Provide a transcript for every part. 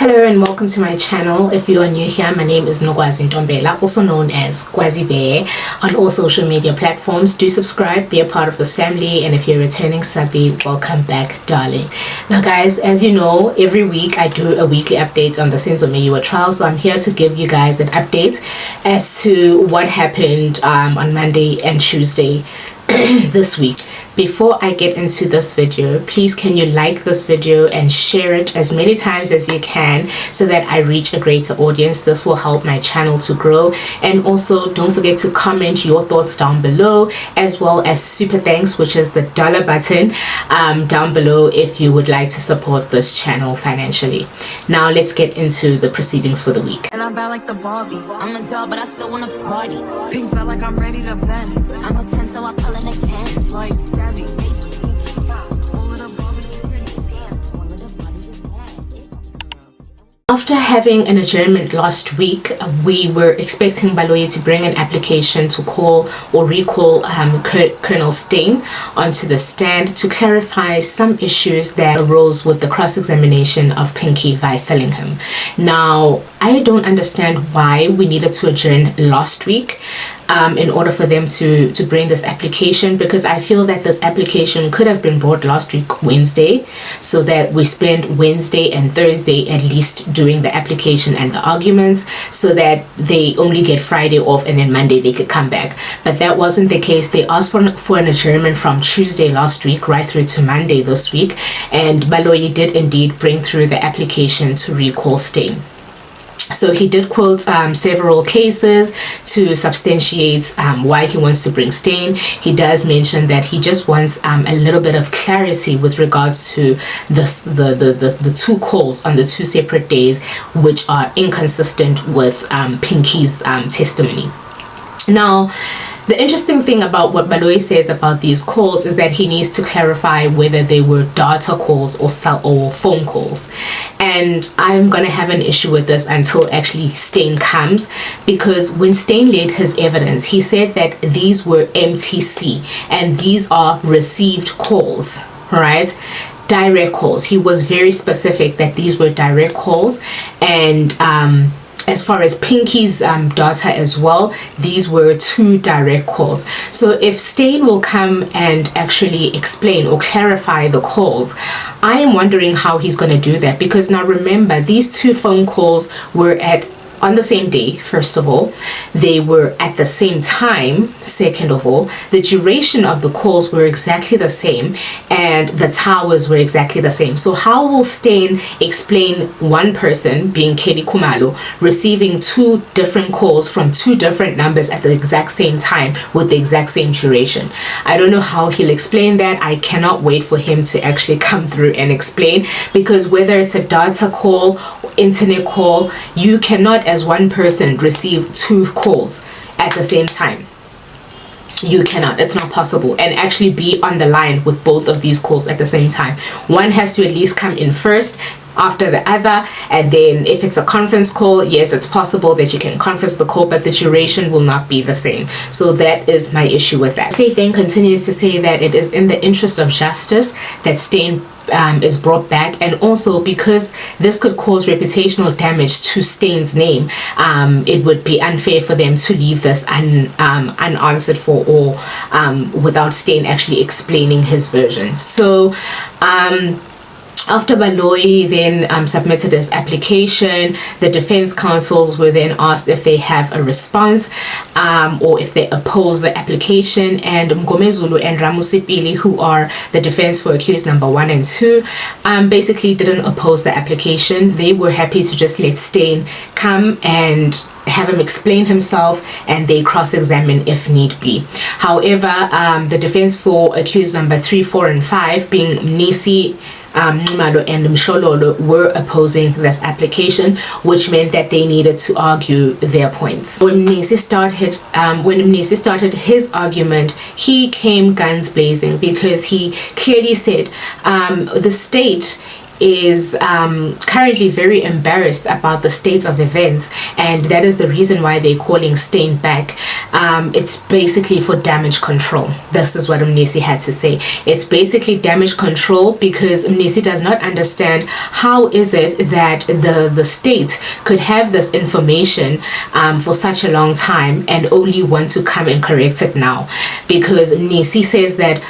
Hello and welcome to my channel. If you are new here, my name is Nogwazi Ntombela, also known as Gwazi Bear on all social media platforms. Do subscribe, be a part of this family, and if you're returning subby, welcome back, darling. Now guys, as you know, every week I do a weekly update on the Senzo Meyiwa trial, so I'm here to give you guys an update as to what happened on Monday and Tuesday this week. Before I get into this video, please can you like this video and share it as many times as you can so that I reach a greater audience. This will help my channel to grow. And also don't forget to comment your thoughts down below, as well as super thanks, which is the dollar button down below if you would like to support this channel financially. Now let's get into the proceedings for the week. And I'm bad like the Barbie. I'm a doll, but I still wanna party. Things felt like I'm ready to bend. I'm a 10, so I pull in a 10. Like Daddy. After having an adjournment last week, we were expecting Baloyi to bring an application to call or recall Colonel Steyn onto the stand to clarify some issues that arose with the cross-examination of Pinky Vithellingham. Now, I don't understand why we needed to adjourn last week in order for them to bring this application, because I feel that this application could have been brought last week Wednesday, so that we spend Wednesday and Thursday at least doing the application and the arguments, so that they only get Friday off and then Monday they could come back. But that wasn't the case. They asked for an adjournment from Tuesday last week right through to Monday this week, and Baloyi did indeed bring through the application to recall Steyn. So he did quote several cases to substantiate why he wants to bring Steyn. He does mention that he just wants a little bit of clarity with regards to the two calls on the two separate days, which are inconsistent with Pinky's testimony. Now, the interesting thing about what Baloyi says about these calls is that he needs to clarify whether they were data calls or phone calls. And I'm going to have an issue with this until actually Steyn comes, because when Steyn laid his evidence, he said that these were MTC and these are received calls, right? Direct calls. He was very specific that these were direct calls, and as far as Pinky's data as well, these were two direct calls. So if Steyn will come and actually explain or clarify the calls, I am wondering how he's going to do that, because now remember, these two phone calls were on the same day. First of all, they were at the same time. Second of all, the duration of the calls were exactly the same and the towers were exactly the same. So how will Steyn explain one person, being Kelly Kumalo, receiving two different calls from two different numbers at the exact same time with the exact same duration? I don't know how he'll explain that. I cannot wait for him to actually come through and explain, because whether it's a data call, internet call, you cannot as one person receive two calls at the same time. You cannot. It's not possible, and actually be on the line with both of these calls at the same time. One has to at least come in first after the other, and then if it's a conference call, yes, it's possible that you can conference the call, but the duration will not be the same. So that is my issue with that. He then continues to say that it is in the interest of justice that Steyn is brought back, and also because this could cause reputational damage to Steyn's name, it would be unfair for them to leave this unanswered for, or without Steyn actually explaining his version. So after Baloyi then submitted his application, the defense counsels were then asked if they have a response or if they oppose the application, and Mgomezulu and Ramusipili, who are the defense for accused number 1 and 2, basically didn't oppose the application. They were happy to just let Steyn come and have him explain himself, and they cross-examine if need be. However, the defense for accused number 3, 4, and 5, being Mnisi, Numalo and Mshololo, were opposing this application, which meant that they needed to argue their points. When Mnisi started his argument, he came guns blazing, because he clearly said the state is currently very embarrassed about the state of events, and that is the reason why they're calling Steyn back. It's basically for damage control. This is what Mnisi had to say. It's basically damage control because Mnisi does not understand how is it that the state could have this information for such a long time and only want to come and correct it now. Because Mnisi says that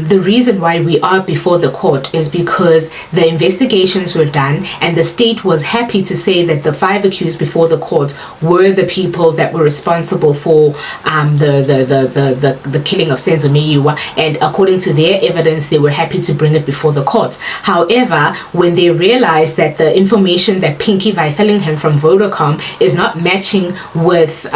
the reason why we are before the court is because the investigations were done and the state was happy to say that the 5 accused before the court were the people that were responsible for the killing of Senzo Meyiwa, and according to their evidence they were happy to bring it before the court. However, when they realized that the information that Pinky Vithalingham from Vodacom is not matching with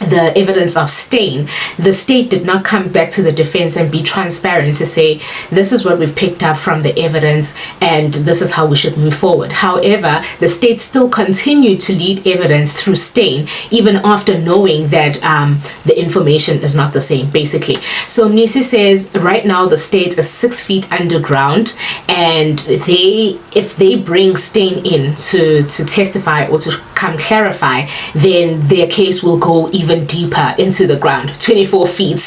the evidence of Steyn, the state did not come back to the defense and be transparent to say this is what we've picked up from the evidence and this is how we should move forward. However, the state still continued to lead evidence through Steyn even after knowing that the information is not the same, basically. So Mnisi says right now the state is 6 feet underground, and if they bring Steyn in to testify or to come clarify, then their case will go even deeper into the ground, 24 feet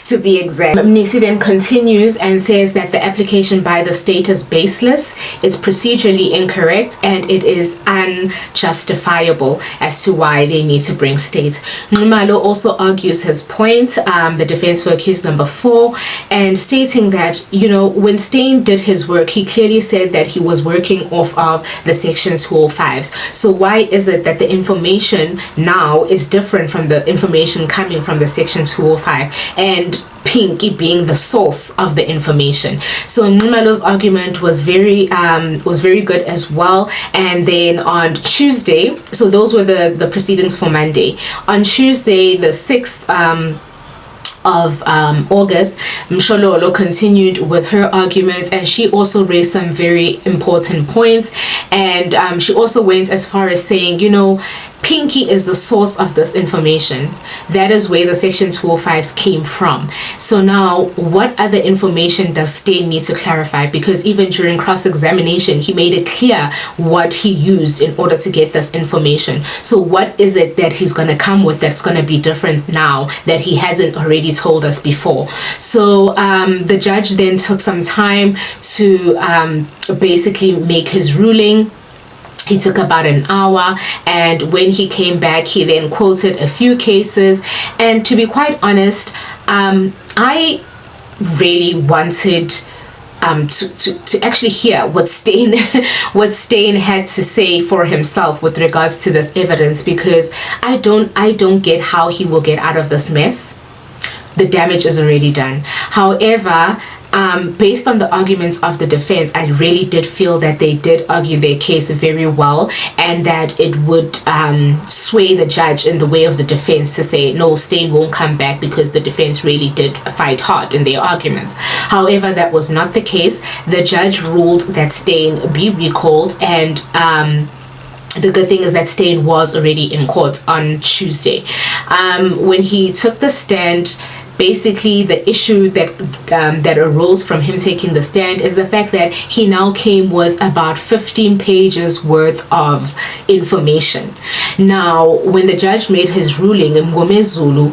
to be exact. Mnisi then continues and says that the application by the state is baseless, it's procedurally incorrect, and it is unjustifiable as to why they need to bring state. Numalo also argues his point, the defense for accused number 4, and stating that, you know, when Steyn did his work, he clearly said that he was working off of the section 205s. So why is it that the information now is different from the information coming from the section 205, and Pinky being the source of the information? So Numalo's argument was very good as well. And then on Tuesday, so those were the proceedings for Monday. On Tuesday, the 6th of August, Mshololo continued with her arguments, and she also raised some very important points, and she also went as far as saying, you know, Pinky is the source of this information. That is where the section 205s came from. So now what other information does Steyn need to clarify? Because even during cross-examination he made it clear what he used in order to get this information. So what is it that he's going to come with that's going to be different now that he hasn't already told us before? So the judge then took some time to basically make his ruling. He took about an hour, and when he came back he then quoted a few cases. And to be quite honest, I really wanted to actually hear what Steyn had to say for himself with regards to this evidence, because I don't get how he will get out of this mess. The damage is already done. However, based on the arguments of the defense, I really did feel that they did argue their case very well, and that it would sway the judge in the way of the defense to say, no, Steyn won't come back, because the defense really did fight hard in their arguments. However, that was not the case. The judge ruled that Steyn be recalled, and the good thing is that Steyn was already in court on Tuesday. When he took the stand, basically the issue that arose from him taking the stand is the fact that he now came with about 15 pages worth of information. Now, when the judge made his ruling, Mngome Zulu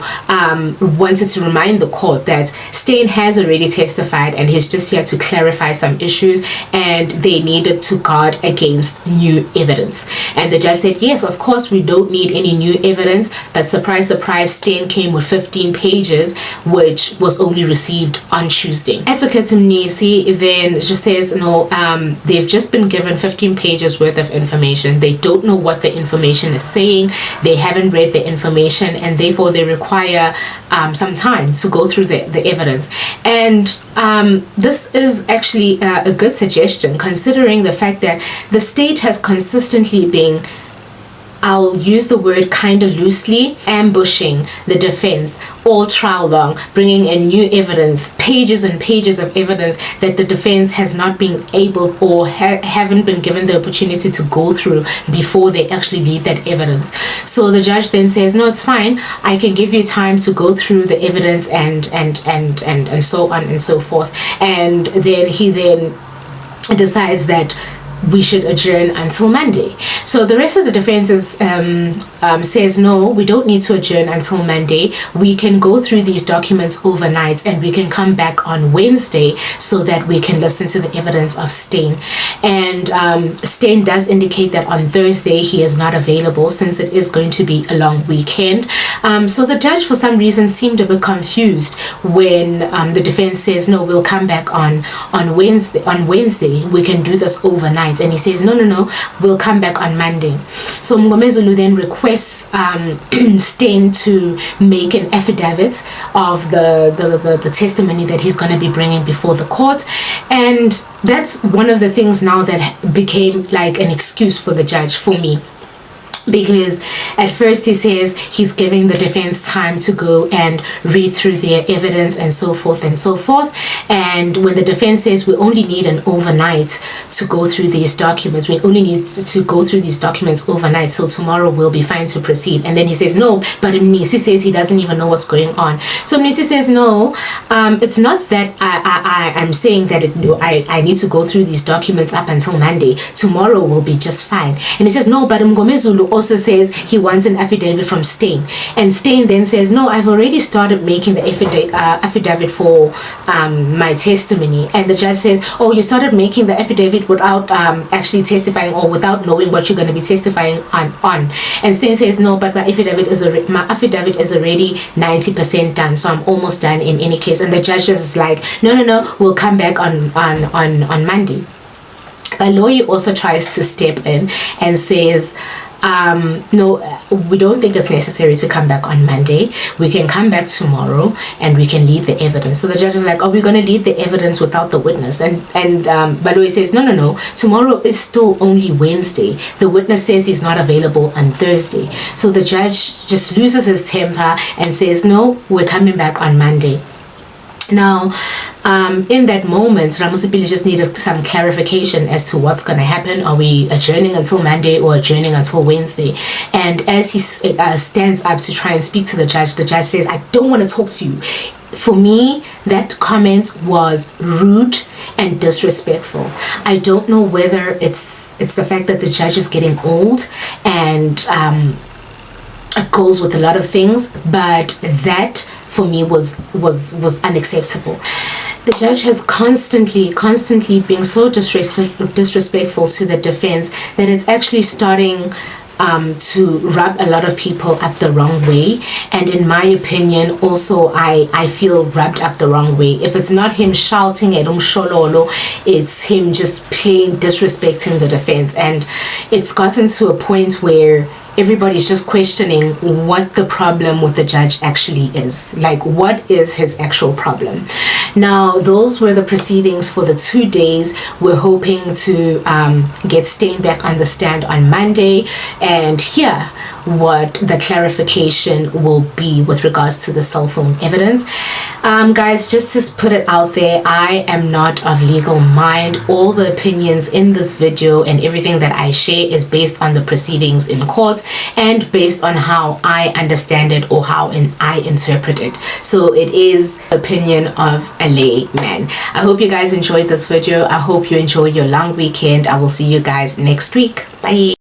wanted to remind the court that Steyn has already testified and he's just here to clarify some issues, and they needed to guard against new evidence. And the judge said, yes, of course we don't need any new evidence, but surprise, surprise, Steyn came with 15 pages, which was only received on Tuesday. Advocate Mnisi then just says, no, they've just been given 15 pages worth of information. They don't know what the information is saying. They haven't read the information, and therefore they require some time to go through the evidence. And this is actually a good suggestion, considering the fact that the state has consistently been, I'll use the word kind of loosely, ambushing the defense all trial long, bringing in new evidence, pages and pages of evidence that the defense has not been able or haven't been given the opportunity to go through before they actually lead that evidence. So the judge then says, no, it's fine, I can give you time to go through the evidence and so on and so forth. And then he then decides that we should adjourn until Monday. So the rest of the defense says no, we don't need to adjourn until Monday. We can go through these documents overnight and we can come back on Wednesday so that we can listen to the evidence of Steyn. And Steyn does indicate that on Thursday he is not available since it is going to be a long weekend. So the judge for some reason seemed a bit confused when the defense says no, we'll come back on Wednesday. On Wednesday we can do this overnight. And he says no, we'll come back on Monday. So Mngomezulu then requests Steyn to make an affidavit of the testimony that he's going to be bringing before the court. And that's one of the things now that became like an excuse for the judge, for me. Because at first he says he's giving the defense time to go and read through their evidence and so forth and so forth. And when the defense says we only need an overnight to go through these documents, we only need to go through these documents overnight, so tomorrow we'll be fine to proceed. And then he says no, but Mnisi says he doesn't even know what's going on. So Mnisi says no, it's not that I'm saying that I need to go through these documents up until Monday. Tomorrow will be just fine. And he says no, but Mngomezulu also says he wants an affidavit from Steyn. And Steyn then says no, I've already started making the affidavit for my testimony. And the judge says, oh, you started making the affidavit without actually testifying, or without knowing what you're going to be testifying on. And Steyn says no, but my affidavit is already 90% done, so I'm almost done in any case. And the judge is like no, we'll come back on Monday. A lawyer also tries to step in and says no, we don't think it's necessary to come back on Monday. We can come back tomorrow and we can leave the evidence. So the judge is like, oh, we're going to leave the evidence without the witness. And Baloyi says no, tomorrow is still only Wednesday. The witness says he's not available on Thursday. So the judge just loses his temper and says no, we're coming back on Monday. Now, in that moment, Ramusipili just needed some clarification as to what's going to happen. Are we adjourning until Monday or adjourning until Wednesday? And as he stands up to try and speak to the judge says, I don't want to talk to you. For me, that comment was rude and disrespectful. I don't know whether it's the fact that the judge is getting old and it goes with a lot of things, but that for me was unacceptable. The judge has constantly been so disrespectful to the defense that it's actually starting to rub a lot of people up the wrong way. And in my opinion, also I feel rubbed up the wrong way. If it's not him shouting at Umshololo, it's him just plain disrespecting the defense. And it's gotten to a point where everybody's just questioning what the problem with the judge actually is. Like, what is his actual problem? Now, those were the proceedings for the 2 days. We're hoping to get Steyn back on the stand on Monday and hear what the clarification will be with regards to the cell phone evidence. Guys, just to put it out there, I am not of legal mind. All the opinions in this video and everything that I share is based on the proceedings in court and based on how I understand it or how I interpret it. So it is opinion of a layman. I hope you guys enjoyed this video. I hope you enjoy your long weekend. I will see you guys next week. Bye.